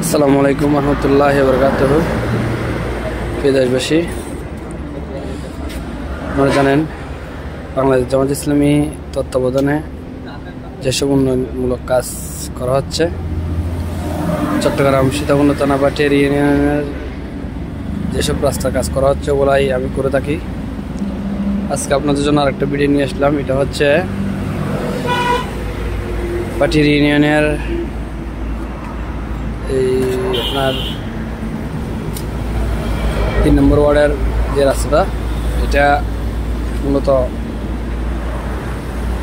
আসসালামু আলাইকুম রহমতুল্লাহি ওয়া বারাকাতুহু। প্রিয় দেশবাসী, আপনারা জানেন বাংলাদেশ জামাত ইসলামী তত্ত্বাবধানে যেসব উন্নয়নমূলক কাজ করা হচ্ছে, চট্টগ্রাম সীতাকুণ্ড থানা বাটিয়ার ইউনিয়নের যেসব রাস্তার কাজ করা হচ্ছে ওগুলাই আমি করে থাকি। আজকে আপনাদের জন্য আরেকটা ভিডিও নিয়ে আসলাম। এটা হচ্ছে বাটিয়ার ইউনিয়নের এই আপনার 3 নম্বর ওয়ার্ডের যে রাস্তাটা, এটা মূলত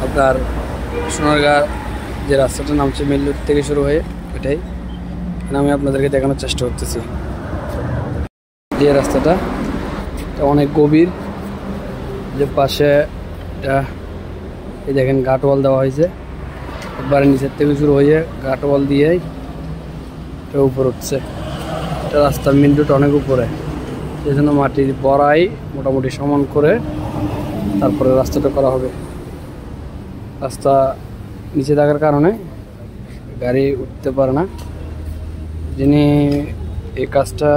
আপনার সোনারগাঁ যে রাস্তাটা নামছে মিল্লুর থেকে শুরু হয়ে, এটাই আমি আপনাদেরকে দেখানোর চেষ্টা করতেছি। যে রাস্তাটা অনেক গভীর, যে পাশে এটা এই দেখেন গাটওয়াল দেওয়া হয়েছে, একবারে নিচের থেকে শুরু হয়ে গাটওয়াল দিয়েই উপর উঠছে। এটা রাস্তার মেন রোড অনেক উপরে, সেই জন্য মাটির বড়াই মোটামুটি সমান করে তারপরে রাস্তাটা করা হবে। রাস্তা নিচে থাকার কারণে গাড়ি উঠতে পারে না। যিনি এই কাজটা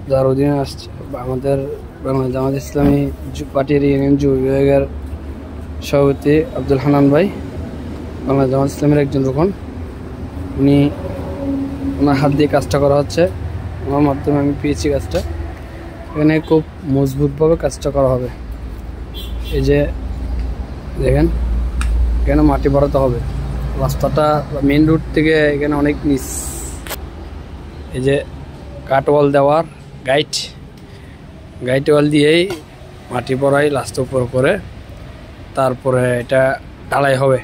যার অধীনে আসছে আমাদের বাংলাদেশ জামাত ইসলামী বাটিয়ার ইউনিয়ন যুব বিভাগের সভাপতি আব্দুল হান্নান ভাই, বাংলাদেশ জামাত ইসলামের একজন রুকন, উনি ওনার হাত দিয়ে কাজটা করা হচ্ছে। ওনার মাধ্যমে আমি পেয়েছি কাজটা। এখানে খুব মজবুতভাবে কাজটা করা হবে। এই যে দেখেন, এখানে মাটি ভরাতে হবে। রাস্তাটা মেন রোড থেকে এখানে অনেক নিচ। এই যে কাটওয়াল দেওয়ার গাইট ওয়াল দিয়েই মাটি ভরাই লাস্ট উপর করে তারপরে এটা ঢালাই হবে।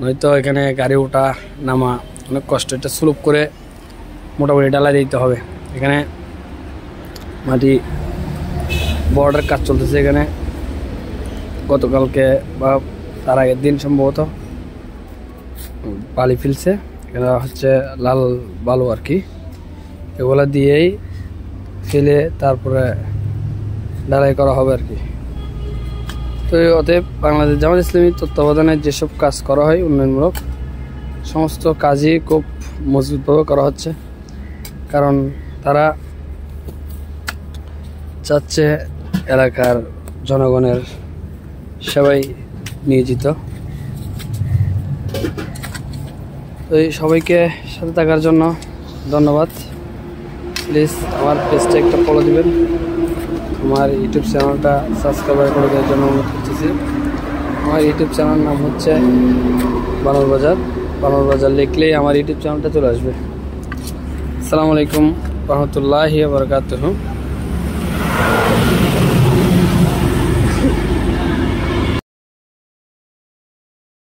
নয়তো এখানে গাড়ি ওঠা নামা অনেক কষ্ট। এটা স্লোপ করে মোটামুটি ঢালাই দিতে হবে। এখানে মাটি বর্ডার কাজ চলতেছে। এখানে গতকালকে বা তার আগের দিন সম্ভবত বালি ফেলছে। এখানে হচ্ছে লাল বালু আর কি, এগুলা দিয়েই ফেলে তারপরে ঢালাই করা হবে আর কি। তো অতএব বাংলাদেশ জামাত ইসলামী তত্ত্বাবধানে যেসব কাজ করা হয় উন্নয়নমূলক, সমস্ত কাজই খুব মজবুতভাবে করা হচ্ছে। কারণ তারা চাচ্ছে এলাকার জনগণের সেবায় নিয়োজিত। তো এই সবাইকে সাথে থাকার জন্য ধন্যবাদ। প্লিজ আমার পেজটা একটা ফলো দিবেন, আমার ইউটিউব চ্যানেলটা সাবস্ক্রাইব করে দেওয়ার জন্য অনুরোধ করতেছি। আমার ইউটিউব চ্যানেল নাম হচ্ছে বানর বাজার লিখলেই আমার ইউটিউব চ্যানেলটা চলে আসবে। আসসালামু আলাইকুম রহমতুল্লাহি ওয়া বারাকাতুহু।